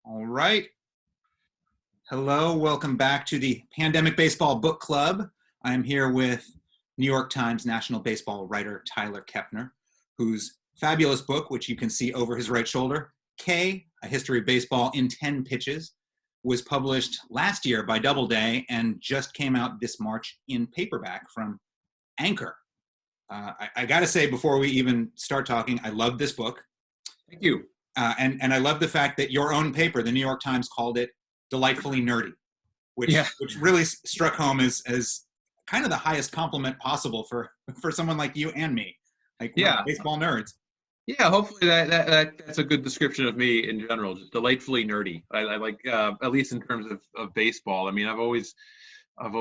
All right. Hello, welcome back to the Pandemic Baseball Book Club. I'm here with New York Times national baseball writer Tyler Kepner, whose fabulous book, which you can see over his right shoulder, K, A History of Baseball in 10 Pitches, was published last year by Doubleday and just came out this March in paperback from Anchor. I got to say, before we even start talking, I love this book. Thank you. And I love the fact that your own paper, the New York Times, called it delightfully nerdy, which really struck home as kind of the highest compliment possible for someone like you and me, like baseball nerds. Yeah, hopefully that's a good description of me in general, just delightfully nerdy. I like, at least in terms of baseball. I mean, I've always kind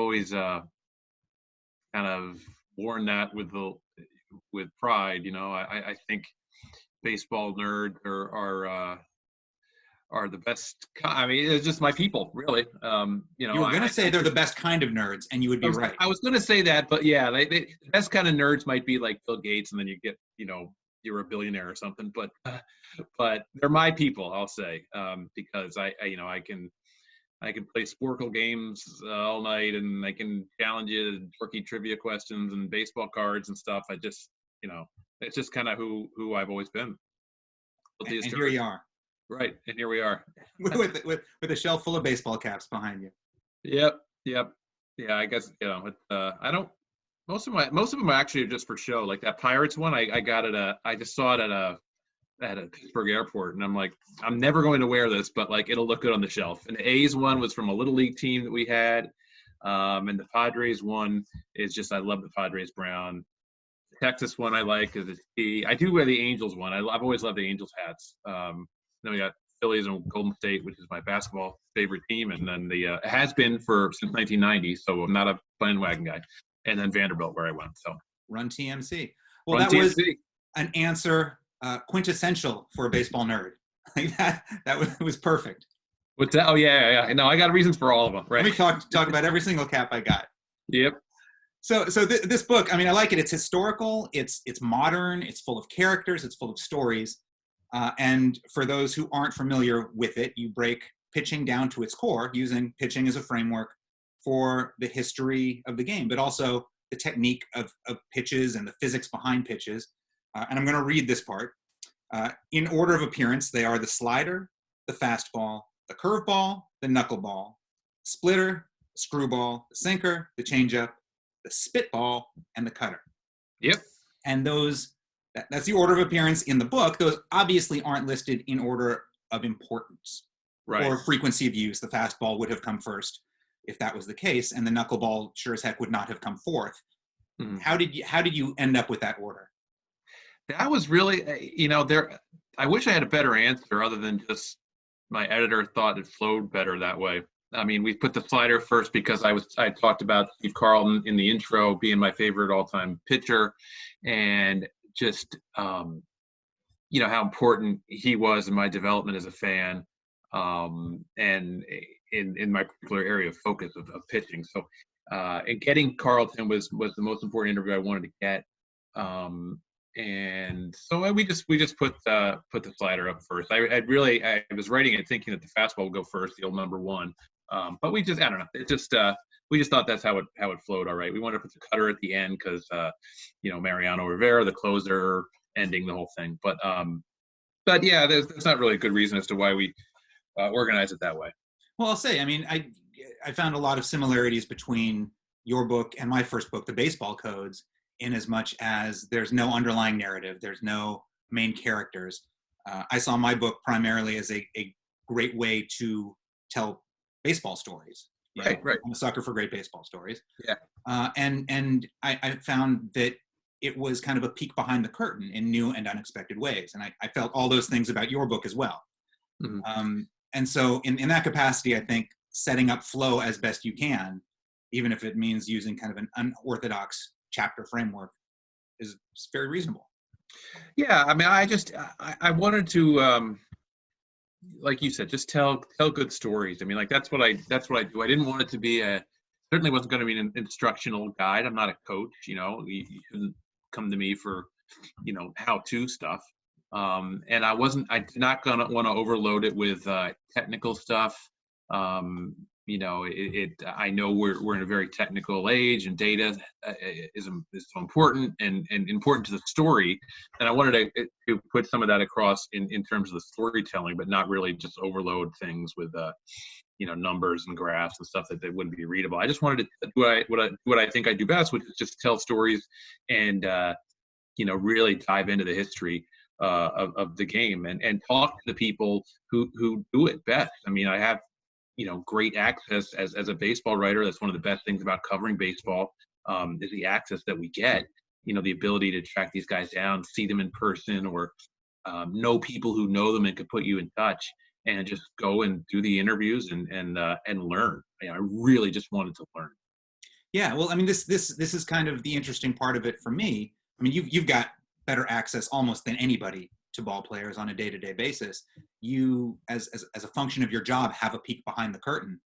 of worn that with pride. You know, I think baseball nerds are the best. I mean, it's just my people, really. You were going to say they're the best kind of nerds, and you would be right. I was going to say that, but yeah, the best kind of nerds might be like Bill Gates, and then you get, you're a billionaire or something. But they're my people, I'll say, because I can play Sporkle games all night, and I can challenge you to turkey trivia questions and baseball cards and stuff. I just, it's just kind of who I've always been. And here you are. Right, and here we are with a shelf full of baseball caps behind you. Yep. Yeah, I guess I don't. Most of them are actually just for show. Like that Pirates one, I just saw it at a Pittsburgh airport, and I'm like, I'm never going to wear this, but like it'll look good on the shelf. And the A's one was from a little league team that we had, and the Padres one is just I love the Padres brown. The Texas one I like because I do wear the Angels one. I've always loved the Angels hats. Then we got Phillies and Golden State, which is my basketball favorite team, and then it has been since 1990. So I'm not a bandwagon guy. And then Vanderbilt, where I went. So Run TMC. Well, that was an answer quintessential for a baseball nerd. Like that was perfect. What's that? Oh yeah. No, I got reasons for all of them. Right. Let me talk about every single cap I got. Yep. So this book, I mean, I like it. It's historical. It's modern. It's full of characters. It's full of stories. And for those who aren't familiar with it, you break pitching down to its core, using pitching as a framework for the history of the game, but also the technique of pitches and the physics behind pitches. And I'm going to read this part. In order of appearance, they are the slider, the fastball, the curveball, the knuckleball, splitter, screwball, the sinker, the changeup, the spitball, and the cutter. Yep. And that's the order of appearance in the book. Those obviously aren't listed in order of importance, right, or frequency of use. The fastball would have come first if that was the case, and the knuckleball sure as heck would not have come fourth. Mm-hmm. How did you end up with that order? That was really, I wish I had a better answer other than just my editor thought it flowed better that way. I mean, we put the slider first because I talked about Steve Carlton in the intro being my favorite all-time pitcher, and just how important he was in my development as a fan, and in my particular area of focus of pitching. So and getting Carlton was the most important interview I wanted to get, and so we just put the slider up first. I was writing it thinking that the fastball would go first, the old number one, but I don't know, it just we just thought that's how it flowed. All right, we wanted to put the cutter at the end because Mariano Rivera, the closer, ending the whole thing. But yeah, there's not really a good reason as to why we organize it that way. Well, I'll say, I mean, I found a lot of similarities between your book and my first book, The Baseball Codes, in as much as there's no underlying narrative, there's no main characters. I saw my book primarily as a great way to tell baseball stories. Right. I'm a sucker for great baseball stories. Yeah. And I found that it was kind of a peek behind the curtain in new and unexpected ways. And I felt all those things about your book as well. Mm-hmm. And so in that capacity, I think setting up flow as best you can, even if it means using kind of an unorthodox chapter framework, is very reasonable. Yeah. I mean, I wanted to, like you said, just tell good stories. I mean, like that's what I do. I didn't want it to be certainly wasn't going to be an instructional guide. I'm not a coach, you shouldn't come to me for, how-to stuff. And I did not gonna want to overload it with technical stuff. I know we're in a very technical age, and data is so important and important to the story. And I wanted to put some of that across in terms of the storytelling, but not really just overload things with numbers and graphs and stuff that wouldn't be readable. I just wanted to do what I think I do best, which is just tell stories and really dive into the history of the game and talk to the people who do it best. I mean, I have great access as a baseball writer. That's one of the best things about covering baseball, is the access that we get. The ability to track these guys down, see them in person, or know people who know them and could put you in touch, and just go and do the interviews and learn. I really just wanted to learn. Yeah, well, I mean, this is kind of the interesting part of it for me. I mean, you've got better access almost than anybody to ball players on a day-to-day basis. You, as a function of your job, have a peek behind the curtain,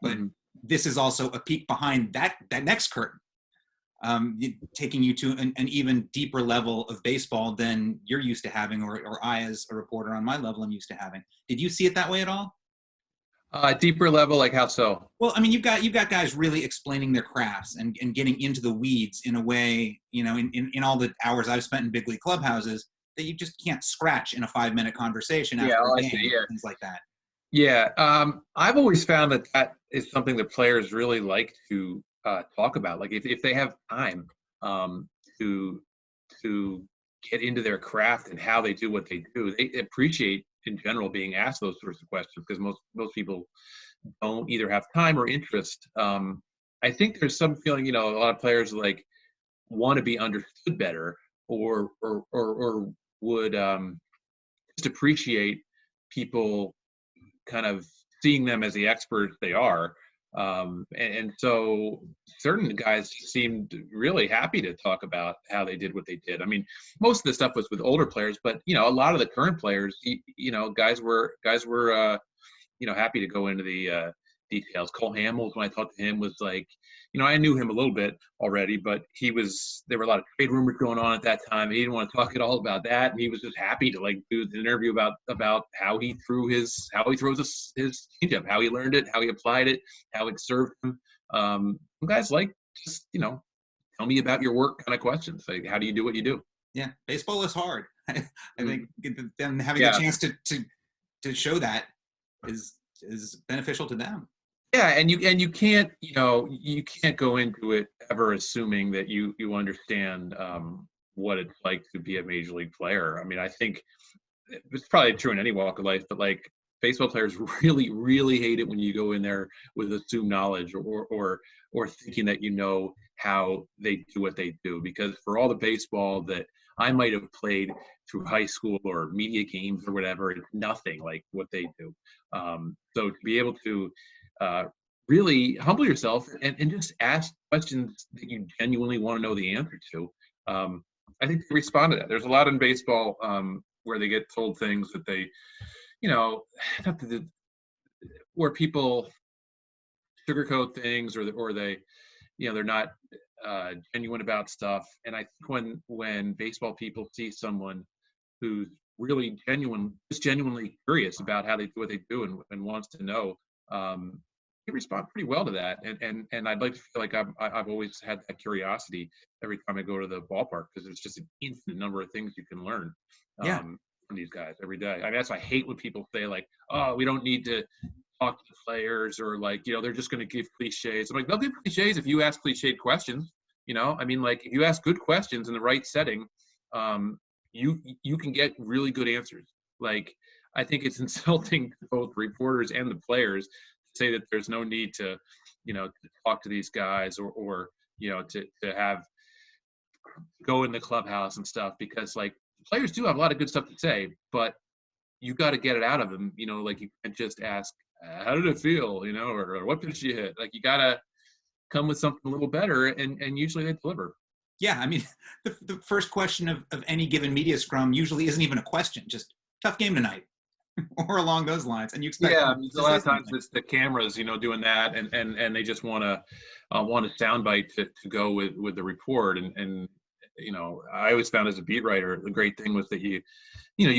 but this is also a peek behind that next curtain, taking you to an even deeper level of baseball than you're used to having, or I, as a reporter on my level, am used to having. Did you see it that way at all? Deeper level, like how so? Well, I mean, you've got guys really explaining their crafts and getting into the weeds in a way, in all the hours I've spent in big league clubhouses, that you just can't scratch in a 5-minute conversation after a game, things like that. Yeah, I've always found that is something that players really like to talk about. Like if they have time to get into their craft and how they do what they do, they appreciate in general being asked those sorts of questions, because most people don't either have time or interest. I think there's some feeling, a lot of players like want to be understood better, or would just appreciate people kind of seeing them as the experts they are. And so certain guys seemed really happy to talk about how they did what they did. I mean, most of the stuff was with older players, but a lot of the current players, guys were happy to go into the details. Cole Hamels, when I talked to him, was like, I knew him a little bit already, but there were a lot of trade rumors going on at that time. He didn't want to talk at all about that, and he was just happy to do the interview about how he throws his changeup, how he learned it, how he applied it, how it served him. Some guys like just tell me about your work kind of questions, like how do you do what you do? Yeah, baseball is hard. I think them having a chance to show that is beneficial to them. Yeah, and you can't go into it ever assuming that you understand what it's like to be a major league player. I mean, I think it's probably true in any walk of life, but baseball players really, really hate it when you go in there with assumed knowledge or thinking that how they do what they do. Because for all the baseball that I might have played through high school or media games or whatever, it's nothing like what they do. So to be able to really humble yourself and just ask questions that you genuinely want to know the answer to, I think they respond to that. There's a lot in baseball where they get told things that they, where people sugarcoat things or they, they're not genuine about stuff. And I think when baseball people see someone who's really genuinely curious about how they do what they do and wants to know, they respond pretty well to that. And I'd like to feel like I've always had that curiosity every time I go to the ballpark, because there's just an infinite number of things you can learn from these guys every day. I mean, that's why I hate when people say oh, we don't need to talk to players, or they're just going to give cliches. I'm like, they'll give cliches if you ask cliched questions. I mean, if you ask good questions in the right setting, you can get really good answers. I think it's insulting to both reporters and the players to say that there's no need to, to talk to these guys or to have go in the clubhouse and stuff, because players do have a lot of good stuff to say, but you got to get it out of them. You can't just ask, how did it feel? Or what pitch you hit? You got to come with something a little better, and usually they deliver. Yeah, I mean, the first question of any given media scrum usually isn't even a question, just tough game tonight, or along those lines. And you expect a lot of times it's the cameras, doing that, and they just want a soundbite to go with the report, and I always found as a beat writer, the great thing was that you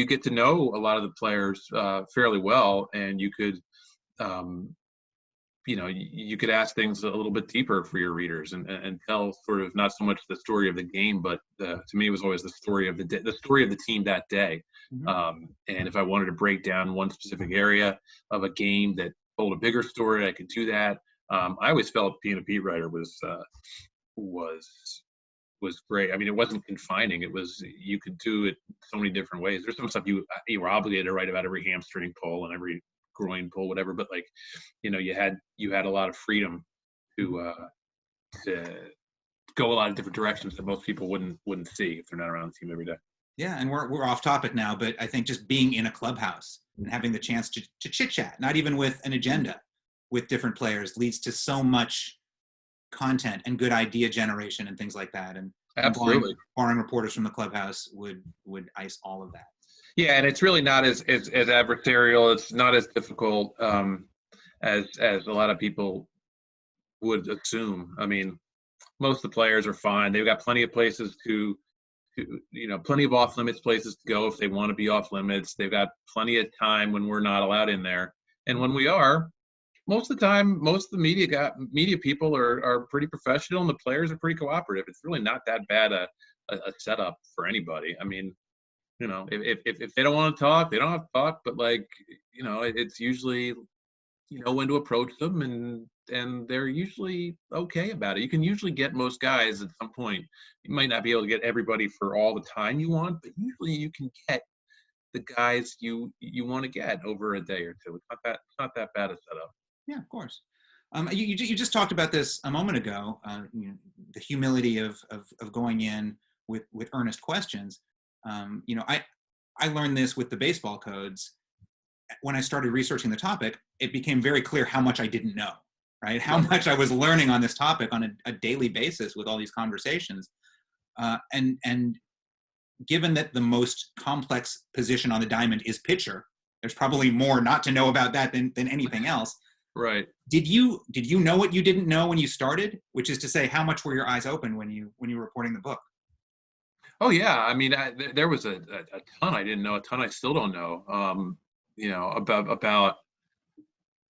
get to know a lot of the players fairly well, and you could, you could ask things a little bit deeper for your readers and tell sort of not so much the story of the game, but to me it was always the story of the story of the team that day. And if I wanted to break down one specific area of a game that told a bigger story, I could do that. I always felt being a beat writer was great. I mean, it wasn't confining. It was, you could do it so many different ways. There's some stuff you were obligated to write about every hamstring pull and every groin pull, whatever. But like, you had a lot of freedom to go a lot of different directions that most people wouldn't see if they're not around the team every day. Yeah, and we're off topic now, but I think just being in a clubhouse and having the chance to chit chat, not even with an agenda, with different players, leads to so much content and good idea generation and things like that. And absolutely, barring reporters from the clubhouse would ice all of that. Yeah, and it's really not as adversarial. It's not as difficult as a lot of people would assume. I mean, most of the players are fine. They've got plenty of places to plenty of off limits places to go if they want to be off limits. They've got plenty of time when we're not allowed in there, and when we are, most of the time, most of the media people are pretty professional, and the players are pretty cooperative. It's really not that bad a setup for anybody. I mean, if they don't want to talk, they don't have to talk. But like, it's usually, when to approach them, and they're usually okay about it. You can usually get most guys at some point. You might not be able to get everybody for all the time you want, but usually you can get the guys you want to get over a day or two. It's not that bad a setup. Yeah, of course. You just talked about this a moment ago. The humility of going in with earnest questions. I learned this with the baseball codes. When I started researching the topic, it became very clear how much I didn't know, right? How much I was learning on this topic on a daily basis with all these conversations. And given that the most complex position on the diamond is pitcher, there's probably more not to know about that than anything else. Right. Did you know what you didn't know when you started? Which is to say, how much were your eyes open when you were reporting the book? Oh yeah, I mean, there was a ton I didn't know, a ton I still don't know.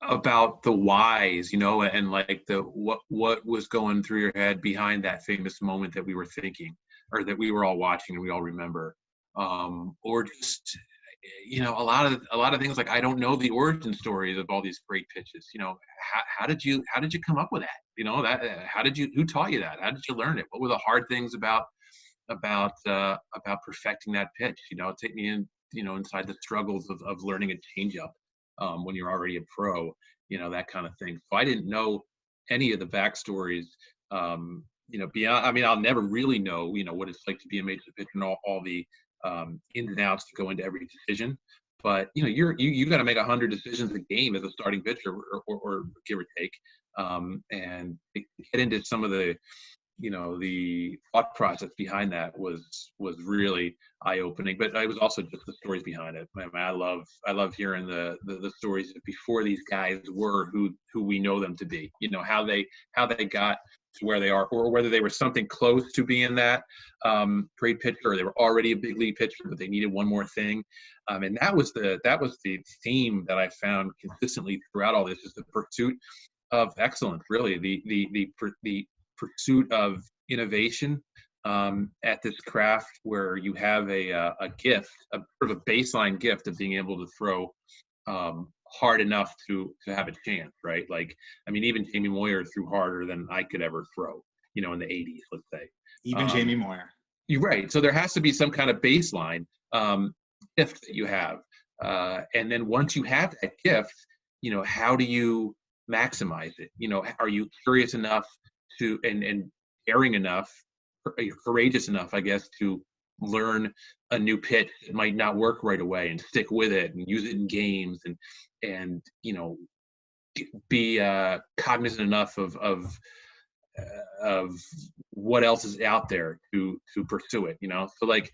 About the whys, and like the what was going through your head behind that famous moment that we were thinking, or that we were all watching and we all remember, or just a lot of things. Like, I don't know the origin stories of all these great pitches. How did you come up with that? Who taught you that? How did you learn it? What were the hard things about perfecting that pitch? Take me in, inside the struggles of learning a changeup when you're already a pro, that kind of thing. So I didn't know any of the backstories, beyond. I mean, I'll never really know, what it's like to be a major league pitcher and all the ins and outs to go into every decision. But you got to make 100 decisions a game as a starting pitcher, or give or take, and get into some of the the thought process behind that was really eye-opening. But it was also just the stories behind it. I mean, I love hearing the stories before these guys were who we know them to be. How they got to where they are, or whether they were something close to being that great pitcher, or they were already a big league pitcher, but they needed one more thing. And that was the theme that I found consistently throughout all this, is the pursuit of excellence. Really, the pursuit of innovation at this craft, where you have a gift, a sort of a baseline gift of being able to throw hard enough to have a chance, right? Like, I mean, even Jamie Moyer threw harder than I could ever throw, in the 80s, let's say. Even Jamie Moyer. You're right. So there has to be some kind of baseline gift that you have. And then once you have that gift, how do you maximize it? Are you curious enough to and daring enough, courageous enough, I guess, to learn a new pitch that might not work right away and stick with it and use it in games, and be cognizant enough of what else is out there to pursue it. So like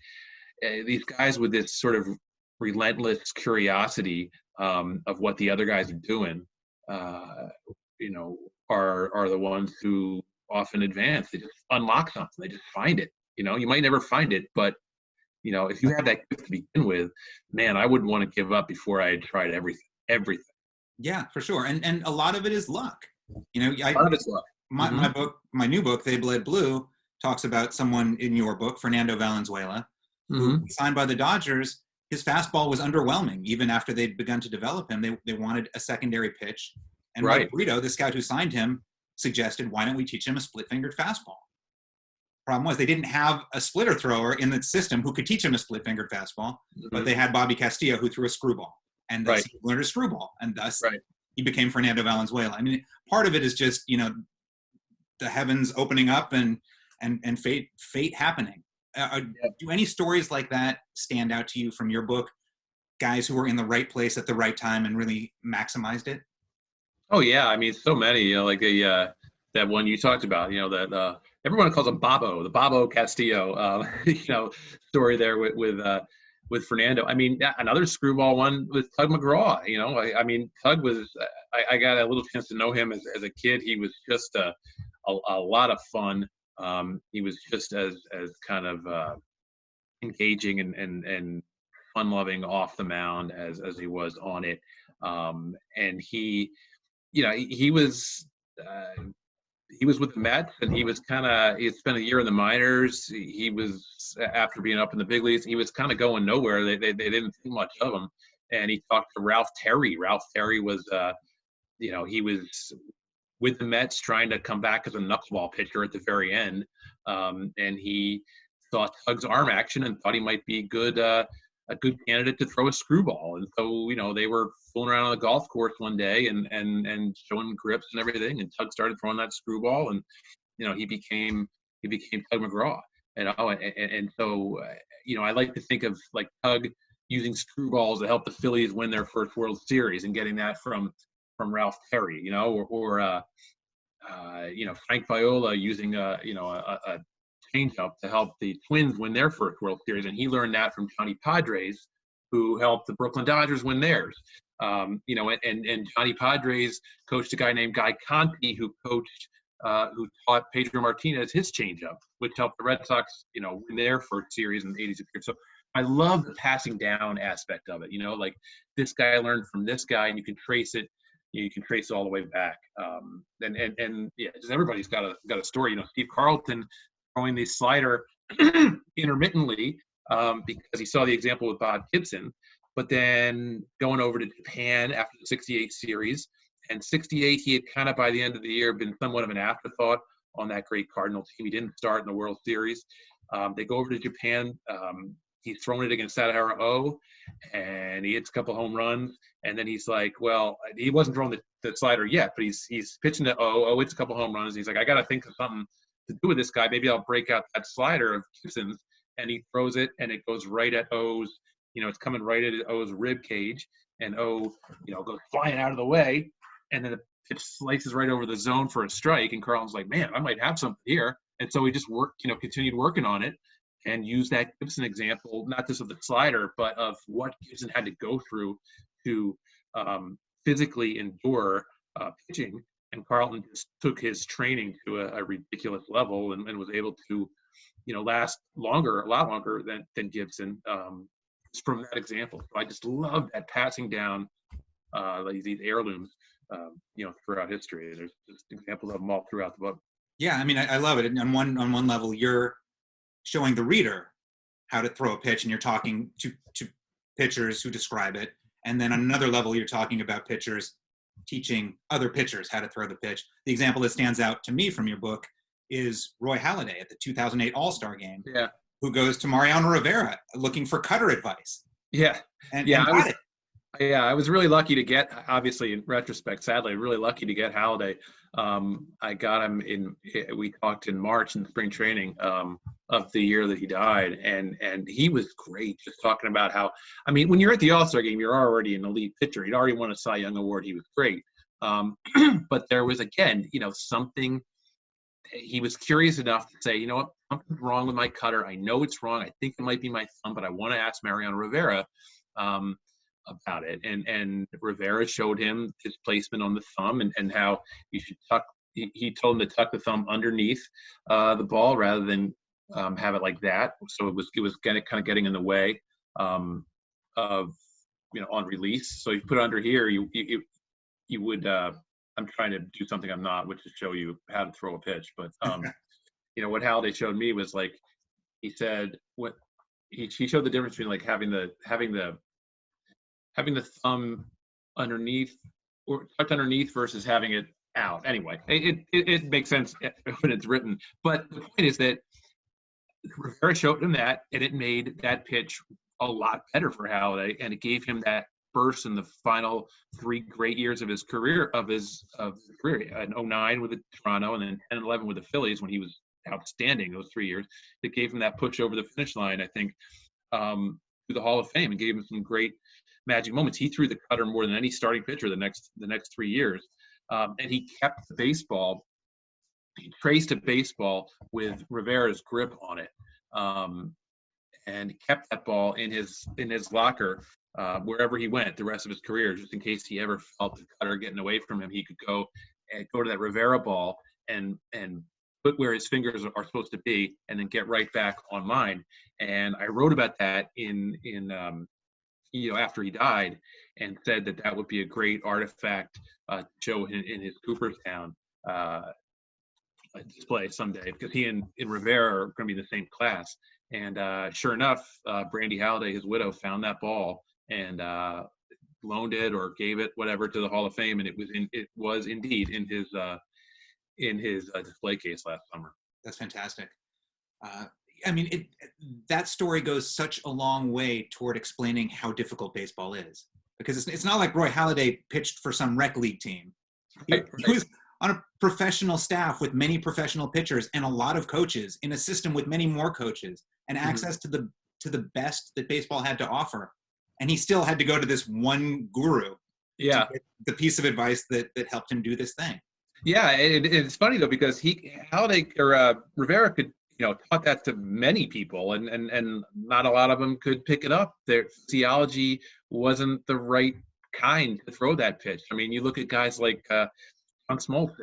these guys with this sort of relentless curiosity of what the other guys are doing, are the ones who often advance. They just unlock something. They just find it, You know, you might never find it, but you know, if you had that gift to begin with, man, I wouldn't want to give up before I had tried everything. Yeah, for sure. And a lot of it is luck. You know, A lot of it's luck. my book, my new book, They Bled Blue, talks about someone in your book, Fernando Valenzuela, who signed by the Dodgers. His fastball was underwhelming even after they'd begun to develop him. They wanted a secondary pitch. And Mike Brito, the scout who signed him, suggested, why don't we teach him a split-fingered fastball? Problem was they didn't have a splitter thrower in the system who could teach him a split-fingered fastball, but they had Bobby Castillo who threw a screwball, and thus he learned a screwball, and thus he became Fernando Valenzuela. I mean, part of it is just, you know, the heavens opening up and fate happening. Do any stories like that stand out to you from your book? Guys who were in the right place at the right time and really maximized it? Oh yeah, I mean, so many. You know, like the that one you talked about. You know, that everyone calls him Bobo, the Bobo Castillo. You know, story there with Fernando. I mean, another screwball one with Tug McGraw. You know, I mean, Tug was. I got a little chance to know him as a kid. He was just a lot of fun. He was just as kind of engaging and fun-loving off the mound as he was on it. And he, you know, he was with the Mets, and he spent a year in the minors. He was, after being up in the big leagues, he was kind of going nowhere. They didn't think much of him. And he talked to Ralph Terry. Ralph Terry was, you know, he was with the Mets trying to come back as a knuckleball pitcher at the very end. And he saw Tug's arm action and thought he might be a good candidate to throw a screwball. And so, you know, they were fooling around on the golf course one day and showing grips and everything. And Tug started throwing that screwball, and, you know, he became Tug McGraw. And so, you know, I like to think of like Tug using screwballs to help the Phillies win their first World Series and getting that from Ralph Terry, you know, or you know, Frank Viola using a changeup to help the Twins win their first World Series, and he learned that from Johnny Padres, who helped the Brooklyn Dodgers win theirs. You know, and Johnny Padres coached a guy named Guy Conti, who taught Pedro Martinez his changeup, which helped the Red Sox, you know, win their first series in the 80s. So I love the passing down aspect of it. You know, like this guy learned from this guy, and you can trace it. You can trace it all the way back. And yeah, just everybody's got a story. You know, Steve Carlton throwing the slider intermittently because he saw the example with Bob Gibson, but then going over to Japan after the 68 series. And 68, he had kind of by the end of the year been somewhat of an afterthought on that great Cardinal team. He didn't start in the World Series. They go over to Japan. He's thrown it against Sadahara O, and he hits a couple home runs. And then he's like, well, he wasn't throwing the slider yet, but he's pitching to O. O hits a couple home runs. He's like, I got to think of something to do with this guy. Maybe I'll break out that slider of Gibson's. And he throws it, and it goes right at O's. You know, it's coming right at O's rib cage, and O, you know, goes flying out of the way. And then the pitch slices right over the zone for a strike. And Carlton's like, man, I might have something here. And so he just continued working on it and used that Gibson example, not just of the slider, but of what Gibson had to go through to physically endure pitching. And Carlton just took his training to a ridiculous level and was able to, you know, last a lot longer than Gibson just from that example. So I just love that passing down these heirlooms. You know, throughout history. There's just examples of them all throughout the book. Yeah, I mean, I love it. On one level, you're showing the reader how to throw a pitch, and you're talking to pitchers who describe it. And then on another level, you're talking about pitchers teaching other pitchers how to throw the pitch. The example that stands out to me from your book is Roy Halladay at the 2008 All-Star Game, who goes to Mariano Rivera looking for cutter advice. Yeah, and got it. Yeah, I was really lucky to get, obviously in retrospect, sadly, really lucky to get Halladay. I got him we talked in March in spring training of the year that he died. And he was great, just talking about how, I mean, when you're at the All-Star game, you're already an elite pitcher. He'd already won a Cy Young Award. He was great. But there was, again, you know, something, he was curious enough to say, you know what, something's wrong with my cutter. I know it's wrong. I think it might be my thumb, but I want to ask Mariano Rivera about it. And Rivera showed him his placement on the thumb and how you should tuck. He told him to tuck the thumb underneath the ball rather than have it like that. So it was kind of getting in the way of on release. So you put it under here, you would. I'm trying to do something I'm not, which is show you how to throw a pitch. But what Halliday showed me was like he said what he showed the difference between like having the thumb underneath or tucked underneath versus having it out. Anyway, it makes sense when it's written. But the point is that Rivera showed him that, and it made that pitch a lot better for Halliday, and it gave him that burst in the final 3 great years of his career, in 09 with the Toronto, and then 10 and 11 with the Phillies when he was outstanding those 3 years. It gave him that push over the finish line, I think, to the Hall of Fame, and gave him some great magic moments. He threw the cutter more than any starting pitcher the next 3 years, and he kept the baseball. He traced a baseball with Rivera's grip on it, and kept that ball in his locker wherever he went the rest of his career, just in case he ever felt the cutter getting away from him. He could go to that Rivera ball and put where his fingers are supposed to be, and then get right back on mine. And I wrote about that in after he died, and said that would be a great artifact to show in his Cooperstown display someday, because he and Rivera are going to be the same class. And sure enough, Brandy Halliday, his widow, found that ball and loaned it or gave it, whatever, to the Hall of Fame, and it was indeed in his display case last summer. That's fantastic. I mean, that story goes such a long way toward explaining how difficult baseball is, because it's not like Roy Halladay pitched for some rec league team. He was on a professional staff with many professional pitchers and a lot of coaches in a system with many more coaches and access to the best that baseball had to offer. And he still had to go to this one guru to get the piece of advice that helped him do this thing. Yeah, it's funny though, because Rivera could taught that to many people, and not a lot of them could pick it up. Their physiology wasn't the right kind to throw that pitch. I mean, you look at guys like John Smoltz,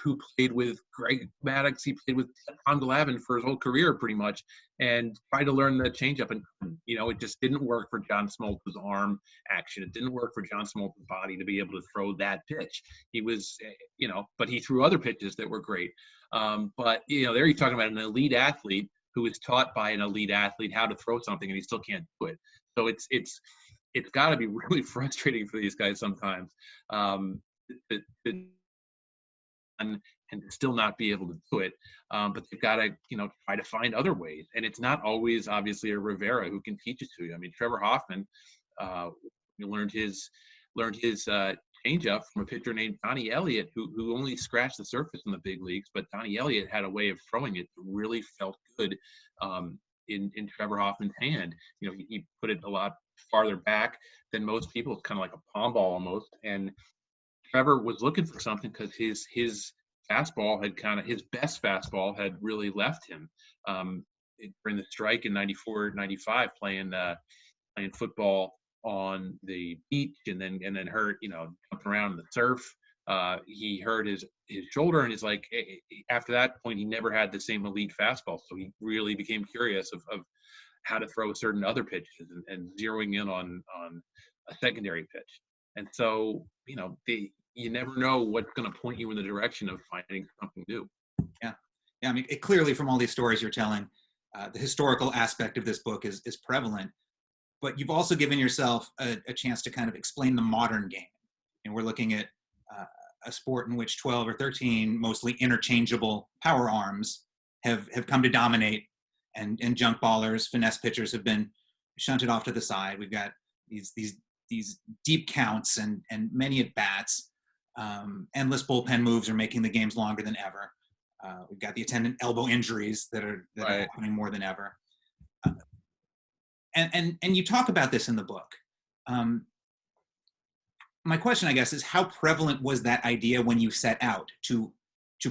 who played with Greg Maddux. He played with Tom Glavine for his whole career pretty much, and tried to learn the changeup, and it just didn't work for John Smoltz's arm action. It didn't work for John Smoltz's body to be able to throw that pitch. He was, but he threw other pitches that were great. But there you're talking about an elite athlete who is taught by an elite athlete how to throw something, and he still can't do it. So it's got to be really frustrating for these guys sometimes. And still not be able to do it, but they've got to try to find other ways, and it's not always obviously a Rivera who can teach it to you. I mean, Trevor Hoffman learned his changeup from a pitcher named Donnie Elliott, who only scratched the surface in the big leagues, but Donnie Elliott had a way of throwing it that really felt good in Trevor Hoffman's hand. He put it a lot farther back than most people. It's kind of like a palm ball almost, and Trevor was looking for something because his fastball his best fastball had really left him during the strike in 94, 95, playing football on the beach, and then hurt, jumping around in the surf. He hurt his shoulder, and he's like, after that point, he never had the same elite fastball. So he really became curious of how to throw certain other pitches and zeroing in on a secondary pitch. And so, you never know what's going to point you in the direction of finding something new. Yeah. I mean, clearly from all these stories you're telling, the historical aspect of this book is prevalent, but you've also given yourself a chance to kind of explain the modern game. And we're looking at a sport in which 12 or 13 mostly interchangeable power arms have come to dominate, and junk ballers, finesse pitchers have been shunted off to the side. We've got these deep counts and many at bats. Endless bullpen moves are making the games longer than ever. We've got the attendant elbow injuries that are happening more than ever. And you talk about this in the book. My question, I guess, is how prevalent was that idea when you set out to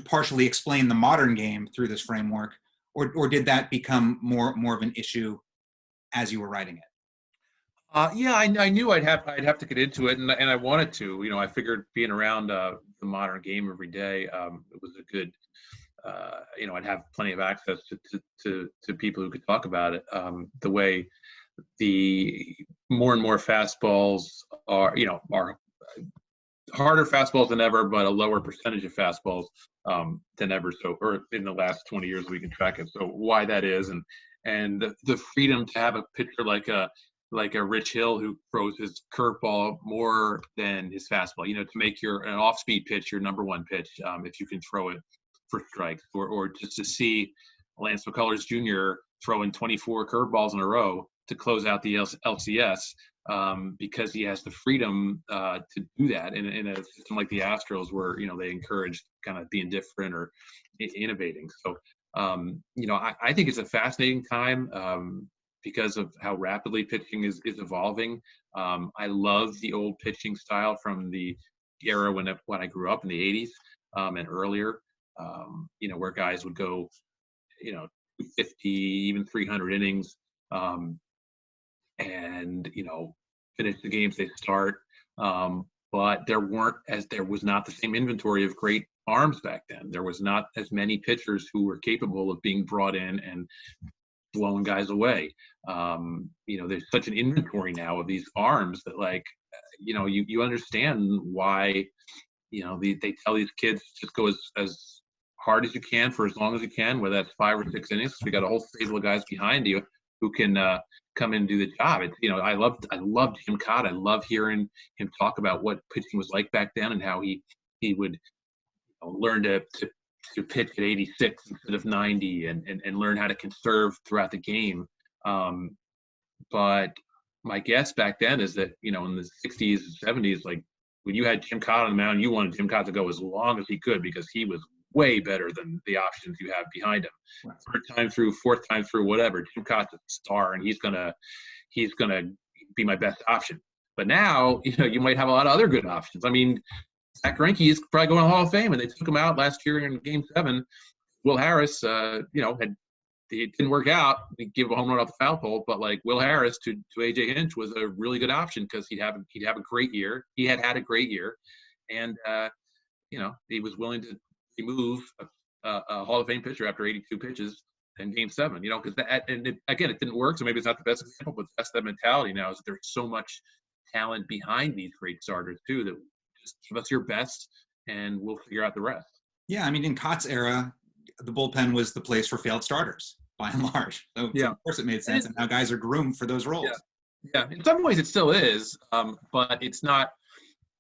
partially explain the modern game through this framework, or did that become more of an issue as you were writing it? I knew I'd have to get into it, and I wanted to. I figured being around the modern game every day, it was a good I'd have plenty of access to people who could talk about it. The way the more and more fastballs are harder fastballs than ever, but a lower percentage of fastballs than ever. So, or in the last 20 years, we can track it. So why that is, and the freedom to have a pitcher like a Rich Hill who throws his curveball more than his fastball, to make an off-speed pitch your number one pitch, if you can throw it for strikes, or just to see Lance McCullers Jr. throwing 24 curveballs in a row to close out the LCS, because he has the freedom to do that in a system like the Astros, where they encourage kind of being different or innovating. So I think it's a fascinating time because of how rapidly pitching is evolving. I love the old pitching style from the era when I grew up in the 80s and earlier, where guys would go 50, even 300 innings, and finish the games they start, but there was not the same inventory of great arms back then. There was not as many pitchers who were capable of being brought in and blowing guys away. There's such an inventory now of these arms that you understand why they tell these kids just go as hard as you can for as long as you can, whether that's 5 or 6 innings. We got a whole stable of guys behind you who can come in and do the job. I loved Jim Codd. I love hearing him talk about what pitching was like back then and how he would learn to pitch at 86 instead of 90 and learn how to conserve throughout the game. But my guess back then is that, in the 60s and 70s, like when you had Jim Codd on the mound, you wanted Jim Codd to go as long as he could because he was way better than the options you have behind him. Right. Third time through, fourth time through, whatever, Jim Codd's a star and he's gonna be my best option. But now, you might have a lot of other good options. I mean, Zach Greinke is probably going to the Hall of Fame, and they took him out last year in Game 7. Will Harris, it didn't work out. He gave a home run off the foul pole, but like Will Harris to AJ Hinch was a really good option because he'd have a great year. He had a great year, and he was willing to remove a Hall of Fame pitcher after 82 pitches in Game 7. Because again, it didn't work, so maybe it's not the best example, but that's the mentality now. Is that there's so much talent behind these great starters too that just give us your best, and we'll figure out the rest. Yeah, I mean, in Cott's era, the bullpen was the place for failed starters, by and large. So of course it made sense, and now guys are groomed for those roles. Yeah. In some ways it still is, but it's not.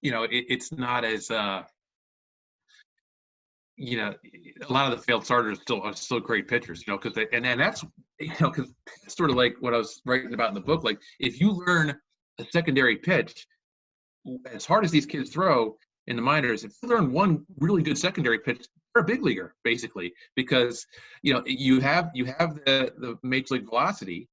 It's not as. A lot of the failed starters are still great pitchers. Because that's because sort of like what I was writing about in the book. Like if you learn a secondary pitch, as hard as these kids throw in the minors, if you learn one really good secondary pitch, you're a big leaguer basically, because you have the major league velocity.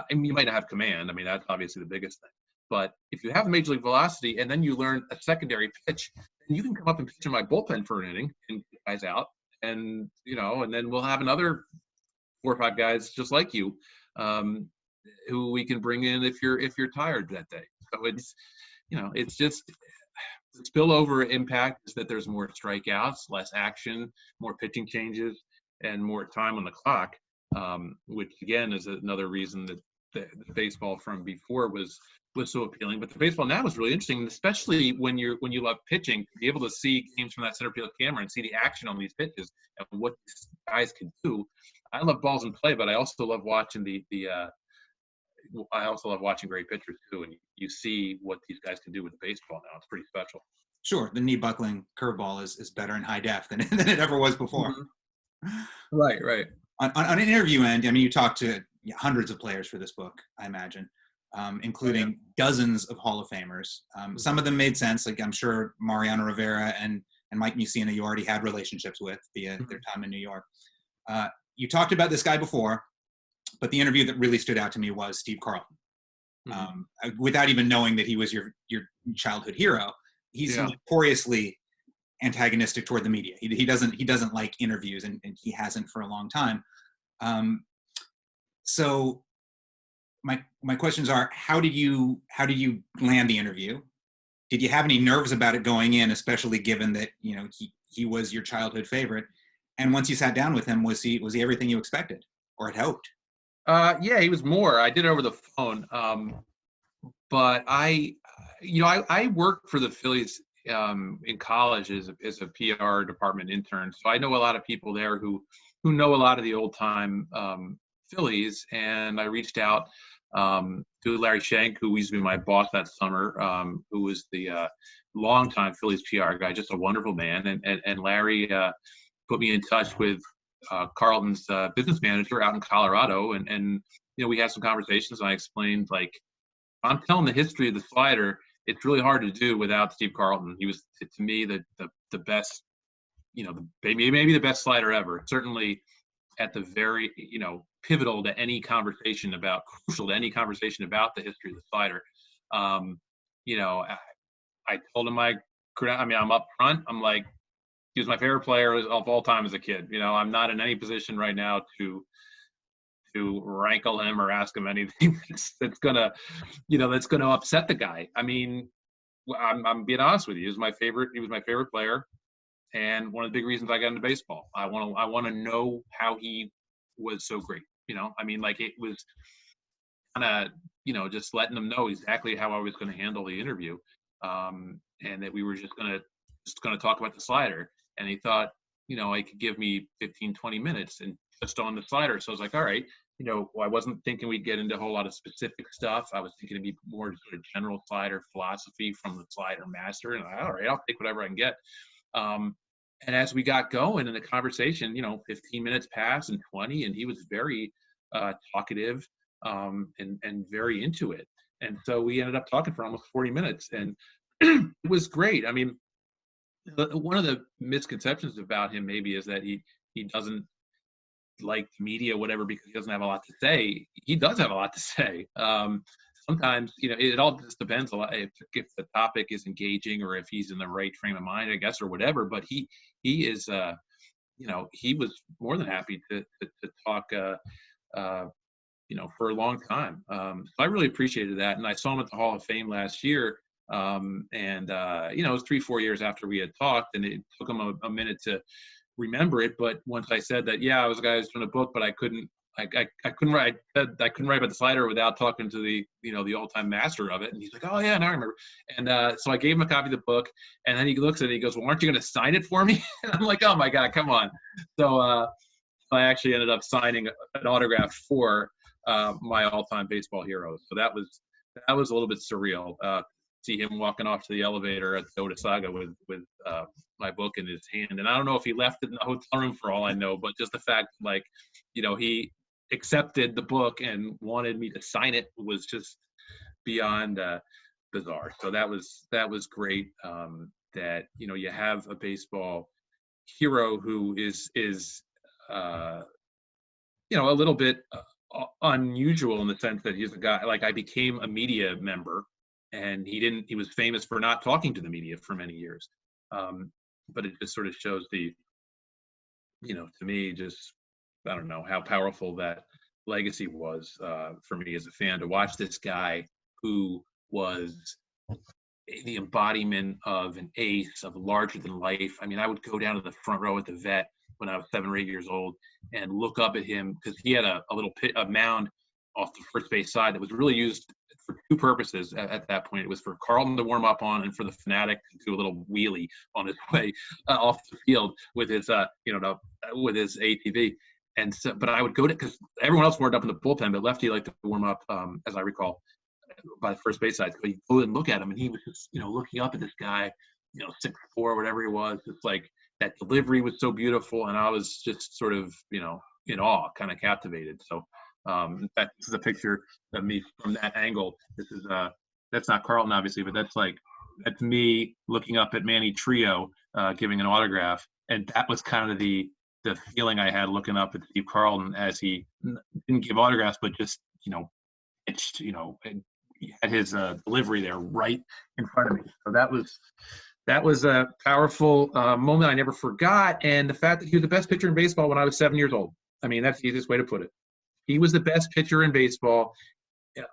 You might not have command. I mean, that's obviously the biggest thing. But if you have the major league velocity and then you learn a secondary pitch, then you can come up and pitch in my bullpen for an inning and get guys out, and and then we'll have another 4 or 5 guys just like you, who we can bring in if you're tired that day. So it's just the spillover impact is that there's more strikeouts, less action, more pitching changes, and more time on the clock, which again is another reason that the baseball from before was so appealing. But the baseball now is really interesting, especially when you love pitching, to be able to see games from that center field camera and see the action on these pitches and what these guys can do. I love balls in play, but I also love watching I also love watching great pitchers too, and you see what these guys can do with the baseball now. It's pretty special. Sure, the knee buckling curveball is better in high def than it ever was before. Mm-hmm. Right. On an interview end, I mean, you talked to hundreds of players for this book, I imagine, including dozens of Hall of Famers. Some of them made sense, like I'm sure Mariano Rivera and Mike Mussina you already had relationships with via their time in New York. You talked about this guy before, but the interview that really stood out to me was Steve Carlton. Without even knowing that he was your childhood hero, he's notoriously antagonistic toward the media. He doesn't like interviews, and he hasn't for a long time. So my questions are, how did you land the interview? Did you have any nerves about it going in, especially given that he was your childhood favorite? And once you sat down with him, was he everything you expected or had hoped? Yeah, he was more. I did it over the phone. But I worked for the Phillies in college as a PR department intern. So I know a lot of people there who know a lot of the old time Phillies. And I reached out to Larry Shank, who used to be my boss that summer, who was the longtime Phillies PR guy, just a wonderful man. And Larry put me in touch with Carlton's business manager out in Colorado. And we had some conversations, and I explained, like, I'm telling the history of the slider. It's really hard to do without Steve Carlton. He was, to me, the best, maybe the best slider ever. Certainly at the very, pivotal to any conversation about, crucial to any conversation about the history of the slider. I told him I'm up front. I'm like, he was my favorite player of all time as a kid. I'm not in any position right now to rankle him or ask him anything that's gonna upset the guy. I mean, I'm being honest with you. He was my favorite player, and one of the big reasons I got into baseball. I want to know how he was so great. Like, it was kind of just letting them know exactly how I was going to handle the interview, and that we were just going to talk about the slider. And he thought, I could give me 15, 20 minutes and just on the slider. So I was like, all right, I wasn't thinking we'd get into a whole lot of specific stuff. I was thinking it'd be more sort of general slider philosophy from the slider master. And all right, I'll take whatever I can get. And as we got going in the conversation, 15 minutes passed and 20, and he was very talkative and very into it. And so we ended up talking for almost 40 minutes, and it was great. I mean, one of the misconceptions about him maybe is that he doesn't like media, whatever, because he doesn't have a lot to say. He does have a lot to say. Sometimes, it all just depends a lot if the topic is engaging or if he's in the right frame of mind, I guess, or whatever. But he is, he was more than happy to talk, for a long time. So I really appreciated that. And I saw him at the Hall of Fame last year. It was 3-4 years after we had talked, and it took him a minute to remember it. But once I said that, I was a guy who's doing a book, but I couldn't write about the slider without talking to the all-time master of it. And he's like, oh yeah, now I remember. And so I gave him a copy of the book, and then he looks at it and he goes, well, aren't you going to sign it for me? And I'm like, oh my God, come on. So I actually ended up signing an autograph for my all-time baseball heroes. So that was a little bit surreal. See him walking off to the elevator at the Otissaga with my book in his hand. And I don't know if he left it in the hotel room for all I know, but just the fact, like, he accepted the book and wanted me to sign it was just beyond bizarre. So that was great, that, you have a baseball hero who is a little bit unusual in the sense that he's a guy, like, I became a media member, and he was famous for not talking to the media for many years. But it just sort of shows to me, just, I don't know how powerful that legacy was for me as a fan, to watch this guy who was the embodiment of an ace, of larger than life. I mean, I would go down to the front row at the Vet when I was 7 or 8 years old and look up at him, because he had a little mound off the first base side that was really used for two purposes at that point. It was for Carlton to warm up on, and for the Fanatic to do a little wheelie on his way off the field with his with his ATV. And so, but I would go to, because everyone else warmed up in the bullpen, but Lefty liked to warm up, as I recall, by the first base side. So you go and look at him, and he was just, looking up at this guy, 6'4", whatever he was. It's like, that delivery was so beautiful, and I was just sort of, in awe, kind of captivated. So, in fact, this is a picture of me from that angle. This is that's not Carlton, obviously, but that's me looking up at Manny Trio, giving an autograph, and that was kind of the feeling I had looking up at Steve Carlton as he didn't give autographs, but just pitched, and he had his delivery there right in front of me. So that was a powerful moment I never forgot, and the fact that he was the best pitcher in baseball when I was 7 years old. I mean, that's the easiest way to put it. He was the best pitcher in baseball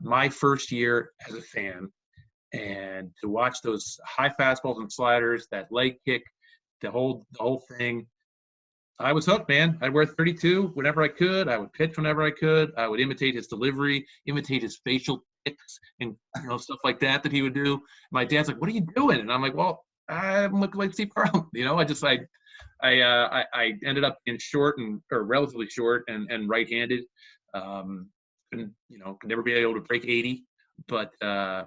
my first year as a fan, and to watch those high fastballs and sliders, that leg kick, the whole thing, I was hooked, man. I'd wear 32 whenever I could. I would pitch whenever I could. I would imitate his delivery, imitate his facial tics, and stuff like that he would do. My dad's like, "What are you doing?" And I'm like, "Well, I'm looking like Steve Carell." I ended up in short or relatively short and right-handed. And could never be able to break 80, but I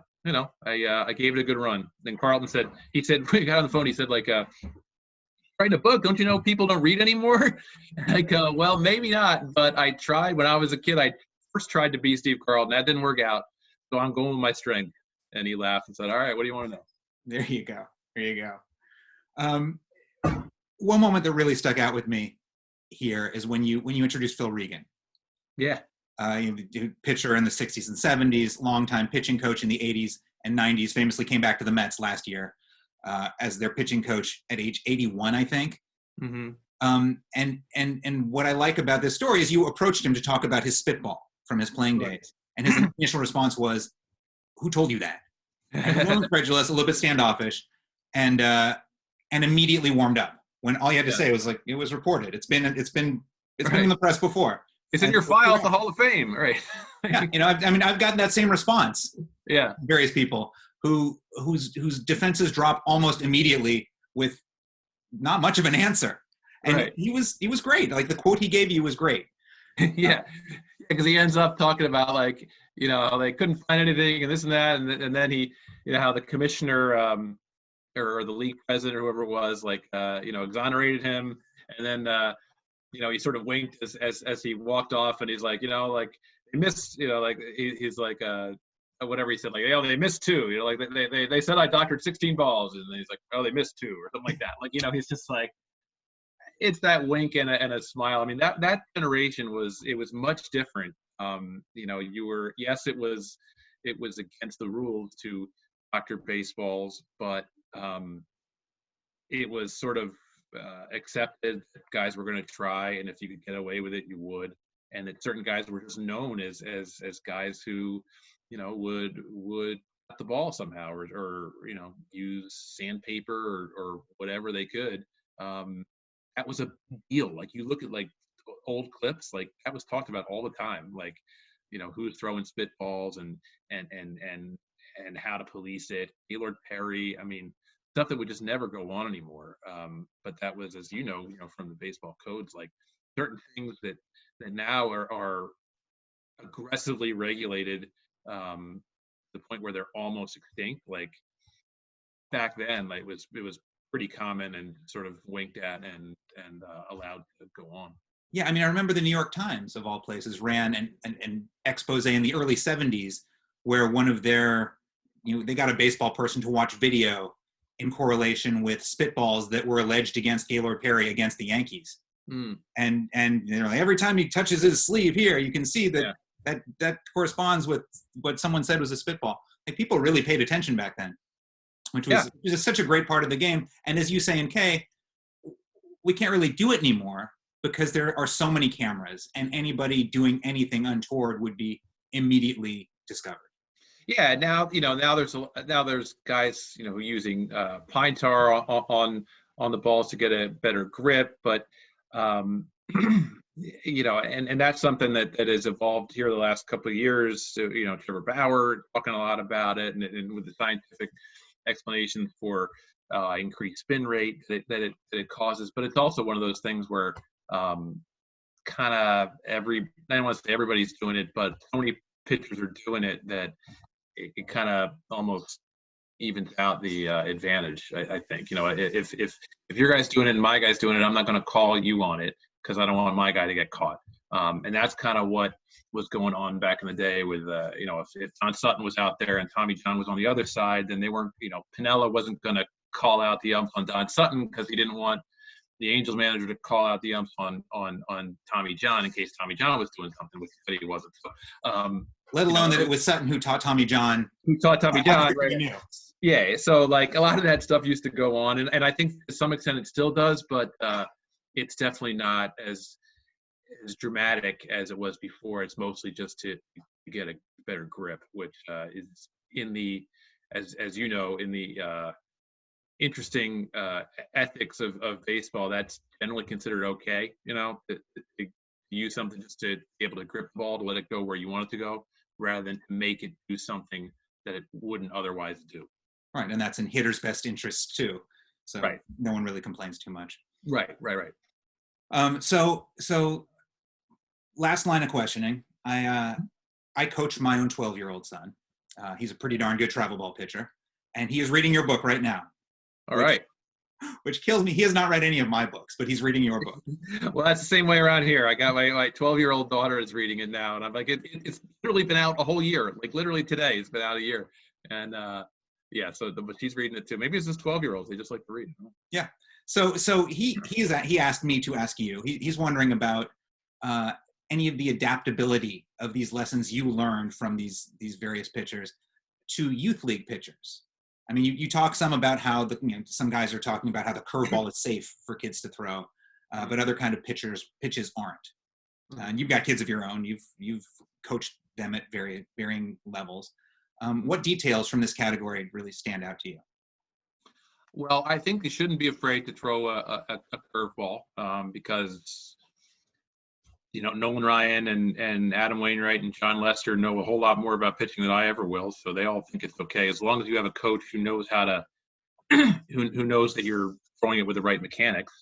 gave it a good run. Then Carlton said, we got on the phone. He said, like, writing a book, don't you know people don't read anymore? Like, well, maybe not, but I tried when I was a kid. I first tried to be Steve Carlton. That didn't work out, so I'm going with my strength. And he laughed and said, "All right, what do you want to know?" There you go. There you go. One moment that really stuck out with me here is when you introduced Phil Regan. Yeah. Pitcher in the 60s and 70s, longtime pitching coach in the 80s and 90s, famously came back to the Mets last year as their pitching coach at age 81, I think. Mm-hmm. And what I like about this story is you approached him to talk about his spitball from his playing days. And his initial response was, "Who told you that?" And he was a little incredulous, a little bit standoffish, and immediately warmed up when all you had to say was like, "It was reported. It's been in the press before. It's in your file at the Hall of Fame." Right. Yeah, I've gotten that same response. Yeah. Various people whose defenses drop almost immediately with not much of an answer. And he was great. Like, the quote he gave you was great. Yeah. Because he ends up talking about, like, they couldn't find anything and this and that, and then he, how the commissioner or the league president or whoever it was, like, exonerated him, and then he sort of winked as he walked off, and he's like, like, they missed, he's like, whatever he said, like, they missed 2, like, they said I doctored 16 balls, and he's like, oh, they missed 2 or something like that. Like, he's just like, it's that wink and a smile. I mean, that generation was much different. It was against the rules to doctor baseballs, but it was sort of accepted that guys were going to try, and if you could get away with it, you would. And that certain guys were just known as guys who, would cut the ball somehow, or use sandpaper or whatever they could. That was a deal. Like, you look at, like, old clips, like, that was talked about all the time. Like, who's throwing spitballs and how to police it. Gaylord Perry. I mean, stuff that would just never go on anymore. But that was, as from the baseball codes, like, certain things that now are aggressively regulated to the point where they're almost extinct. Like, back then, like, it was pretty common and sort of winked at and allowed to go on. Yeah, I remember the New York Times, of all places, ran an expose in the early 70s where one of their, they got a baseball person to watch video in correlation with spitballs that were alleged against Gaylord Perry against the Yankees. Mm. And like, every time he touches his sleeve here, you can see that corresponds with what someone said was a spitball. Like, people really paid attention back then, which was such a great part of the game. And as you say in K, we can't really do it anymore because there are so many cameras, and anybody doing anything untoward would be immediately discovered. Yeah, now there's guys using pine tar on the balls to get a better grip, but and that's something that has evolved here the last couple of years. So, Trevor Bauer talking a lot about it, and with the scientific explanations for increased spin rate that it causes. But it's also one of those things where kind of I don't want to say everybody's doing it, but so many pitchers are doing it that it kind of almost evens out the advantage. I think, if your guy's doing it and my guy's doing it, I'm not going to call you on it because I don't want my guy to get caught. And that's kind of what was going on back in the day with, if Don Sutton was out there and Tommy John was on the other side, then they weren't, Piniella wasn't going to call out the umps on Don Sutton because he didn't want the Angels manager to call out the umps on Tommy John in case Tommy John was doing something, which he wasn't. So, let alone that it was Sutton who taught Tommy John. Right? Yeah. So, like, a lot of that stuff used to go on, and I think to some extent it still does, but it's definitely not as dramatic as it was before. It's mostly just to get a better grip, which is in the, as in the interesting ethics of baseball, that's generally considered okay, to use something just to be able to grip the ball, to let it go where you want it to go, rather than to make it do something that it wouldn't otherwise do. Right, and that's in hitters' best interest too. So Right. no one really complains too much. Right. So last line of questioning. I coach my own 12-year-old son. He's a pretty darn good travel ball pitcher, and he is reading your book right now. All right. Which kills me. He has not read any of my books, but he's reading your book. Well, that's the same way around here. I got my 12-year-old daughter is reading it now, and I'm like, it's literally been out a whole year. Like literally today, it's been out a year, and yeah. But she's reading it too. Maybe it's just 12-year-olds. They just like to read. Yeah. So he asked me to ask you. He's wondering about any of the adaptability of these lessons you learned from these various pitchers to youth league pitchers. I mean, you talk some about how some guys are talking about how the curveball is safe for kids to throw, but other kind of pitches aren't. And you've got kids of your own. You've coached them at varying levels. What details from this category really stand out to you? Well, I think they shouldn't be afraid to throw a curveball because Nolan Ryan and Adam Wainwright and John Lester know a whole lot more about pitching than I ever will, so they all think it's okay as long as you have a coach who knows how to, who knows that you're throwing it with the right mechanics.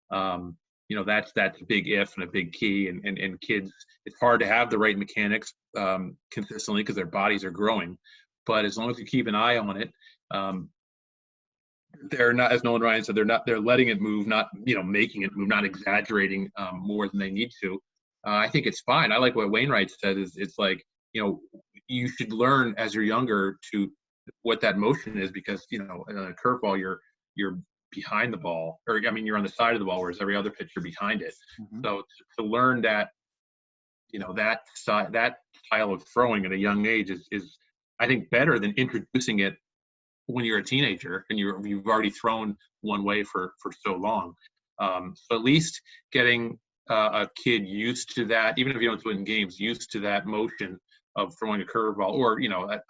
That's a big if and a big key. And kids, it's hard to have the right mechanics consistently because their bodies are growing, but as long as you keep an eye on it, they're not, as Nolan Ryan said, they're letting it move, not making it move, not exaggerating more than they need to. I think it's fine. I like what Wainwright said. It's like, you should learn as you're younger to what that motion is because in a curveball you're behind the ball, or you're on the side of the ball, whereas every other pitch you're behind it. Mm-hmm. So to learn that that style of throwing at a young age is I think better than introducing it when you're a teenager and you've already thrown one way for so long. So at least getting a kid used to that, even if you don't do it in games, used to that motion of throwing a curveball or,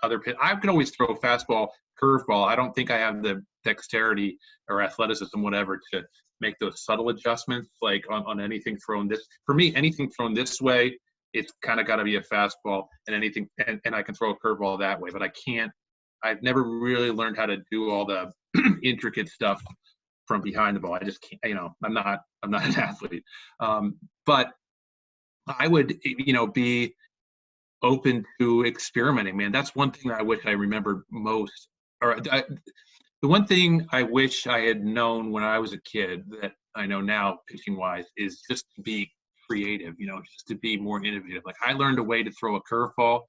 other pitch. I can always throw fastball, curveball. I don't think I have the dexterity or athleticism, whatever, to make those subtle adjustments like on anything thrown this. For me, anything thrown this way, it's kind of got to be a fastball, and anything, and I can throw a curveball that way, but I've never really learned how to do all the intricate stuff from behind the ball. I just can't, I'm not an athlete. But I would, be open to experimenting, man. That's one thing that I wish I remembered most. The one thing I wish I had known when I was a kid that I know now pitching wise is just to be creative, just to be more innovative. Like I learned a way to throw a curveball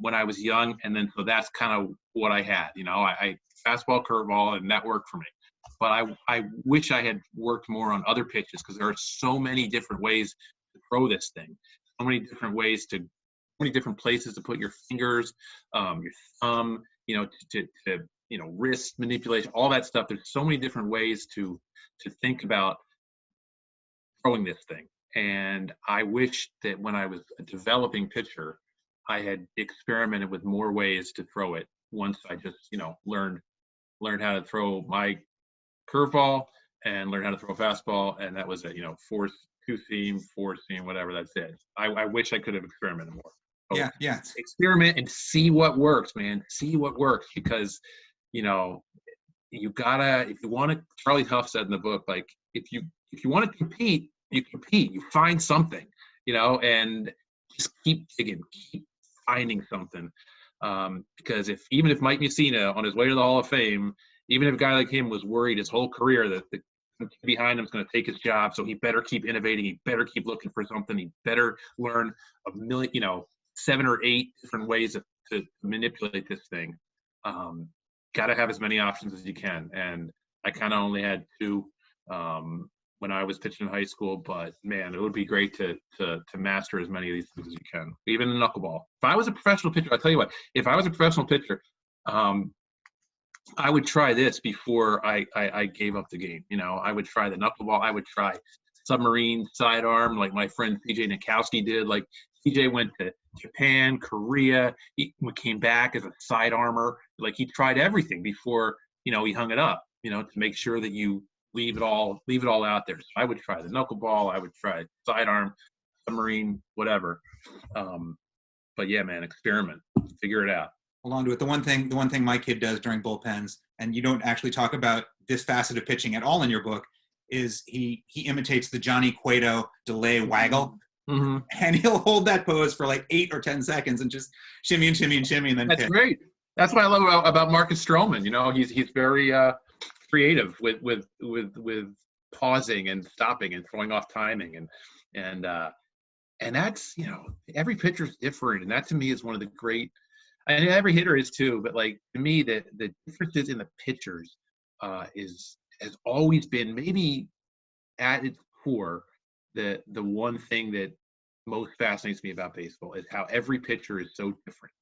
when I was young, and then so that's kind of what I had. I fastball, curveball, and that worked for me. But I wish I had worked more on other pitches because there are so many different ways to throw this thing, so many different ways so many different places to put your fingers, your thumb, to wrist manipulation, all that stuff. There's so many different ways to think about throwing this thing, and I wish that when I was a developing pitcher, I had experimented with more ways to throw it once I just, learned how to throw my curveball and learned how to throw a fastball. And that was it, two-seam, four-seam, whatever, that's it. I wish I could have experimented more. So yeah. Experiment and see what works, man. See what works because, you gotta, if you want to, Charlie Huff said in the book, like, if you want to compete, you compete, you find something, and just keep digging, keep finding something, because even if Mike Mussina on his way to the Hall of Fame, even if a guy like him was worried his whole career that the behind him is going to take his job, so he better keep innovating, he better keep looking for something, he better learn 7 or 8 different ways to manipulate this thing. Got to have as many options as you can, and I kind of only had 2 when I was pitching in high school, but man, it would be great to master as many of these things as you can, even the knuckleball. If I was a professional pitcher, I'll tell you what, if I was a professional pitcher, I would try this before I gave up the game. I would try the knuckleball. I would try submarine sidearm like my friend CJ Nikowski did. Like CJ went to Japan, Korea. He came back as a sidearmer. Like he tried everything before he hung it up, to make sure that you leave it all out there. So I would try the knuckleball, I would try sidearm, submarine, whatever. But yeah, man, experiment, figure it out. Hold on to it. The one thing my kid does during bullpens, and you don't actually talk about this facet of pitching at all in your book, is he imitates the Johnny Cueto delay waggle. Mm-hmm. And he'll hold that pose for like 8 or 10 seconds and just shimmy and shimmy and shimmy and then That's pitch. Great. That's what I love about Marcus Stroman. He's very creative with pausing and stopping and throwing off timing and that's every pitcher is different, and that to me is one of the great. And every hitter is too, but like to me the differences in the pitchers has always been maybe at its core the one thing that most fascinates me about baseball is how every pitcher is so different.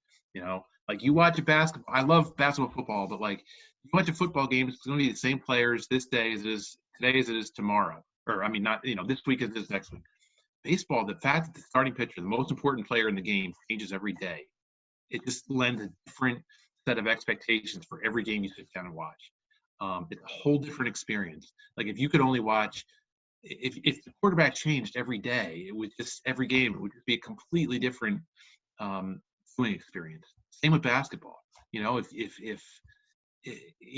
Like you watch a basketball, I love basketball, football, but like you watch a football game, it's going to be the same players this day as it is today as it is tomorrow, or I mean not this week as it is next week. Baseball, the fact that the starting pitcher, the most important player in the game, changes every day, it just lends a different set of expectations for every game you sit down and watch. It's a whole different experience. Like if you could only watch, if the quarterback changed every day, it would just every game it would be a completely different viewing experience. Same with basketball. If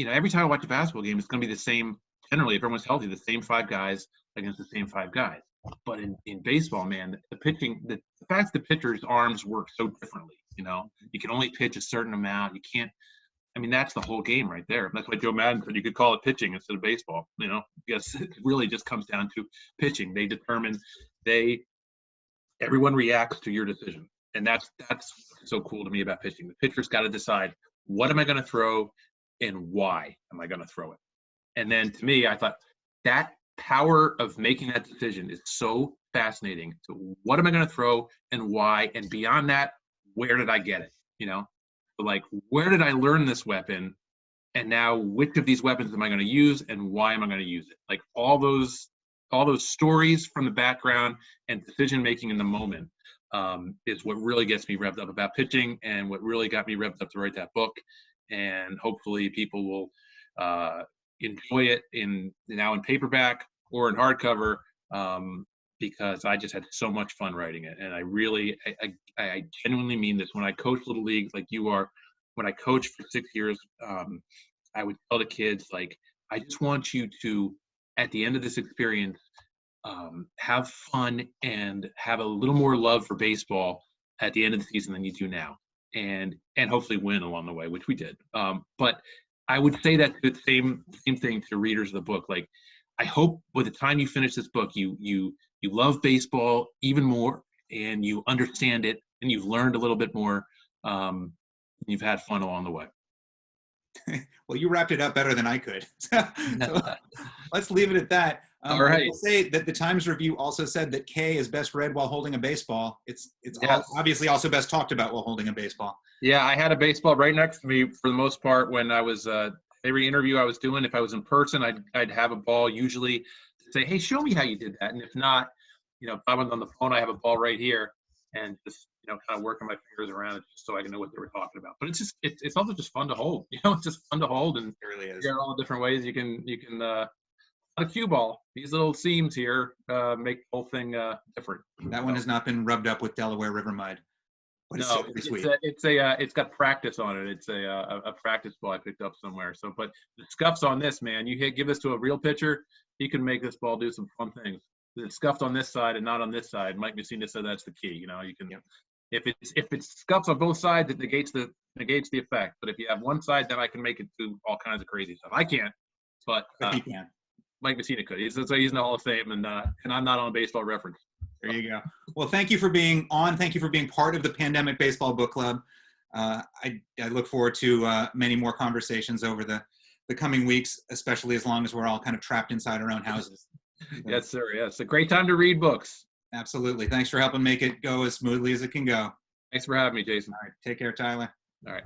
every time I watch a basketball game, it's going to be the same. Generally, if everyone's healthy, the same 5 guys against the same 5 guys. But in baseball, man, the pitching, the fact that the pitcher's arms work so differently. You can only pitch a certain amount. You can't. I mean, that's the whole game right there. That's why Joe Madden said you could call it pitching instead of baseball. Because it really just comes down to pitching. They determine everyone reacts to your decision, and that's so cool to me about pitching. The pitcher's got to decide what am I going to throw and why am I going to throw it. And then to me, I thought that power of making that decision is so fascinating. So what am I going to throw and why? And beyond that, where did I get it? So like, where did I learn this weapon? And now which of these weapons am I going to use and why am I going to use it? Like all those stories from the background and decision-making in the moment is what really gets me revved up about pitching and what really got me revved up to write that book. And hopefully people will enjoy it now in paperback or in hardcover, because I just had so much fun writing it. And I genuinely mean this. When I coach Little League like you are, when I coached for 6 years, I would tell the kids, like, I just want you to, at the end of this experience, have fun and have a little more love for baseball at the end of the season than you do now. And hopefully win along the way, which we did. But I would say that the same thing to readers of the book. Like, I hope by the time you finish this book, you love baseball even more, and you understand it, and you've learned a little bit more. You've had fun along the way. Well, you wrapped it up better than I could. So let's leave it at that. All right. I will say that the Times Review also said that K is best read while holding a baseball. It's Yes. Obviously also best talked about while holding a baseball. Yeah, I had a baseball right next to me for the most part when I was every interview I was doing. If I was in person, I'd have a ball usually to say, "Hey, show me how you did that." And if not, if I was on the phone, I have a ball right here, and just kind of working my fingers around it just so I can know what they were talking about. But it's also just fun to hold. It's just fun to hold, and It really is. there are all the different ways you can a cue ball. These little seams here make the whole thing different. That one has not been rubbed up with Delaware River mud. But No, it's sweet. it's got practice on it. It's a practice ball I picked up somewhere. So, but the scuffs on this, man, give this to a real pitcher, he can make this ball do some fun things. It's scuffed on this side and not on this side. Mike Messina said that's the key. You can, Yep. if it's scuffs on both sides, it negates the effect. But if you have one side, then I can make it do all kinds of crazy stuff. I can't, but He can. Mike Messina could. He's in the Hall of Fame, and I'm not on Baseball Reference. There you go. Well, thank you for being on. Thank you for being part of the Pandemic Baseball Book Club. I look forward to many more conversations over the coming weeks, especially as long as we're all kind of trapped inside our own houses. Yes, sir. Yes, a great time to read books. Absolutely. Thanks for helping make it go as smoothly as it can go. Thanks for having me, Jason. All right. Take care, Tyler. All right.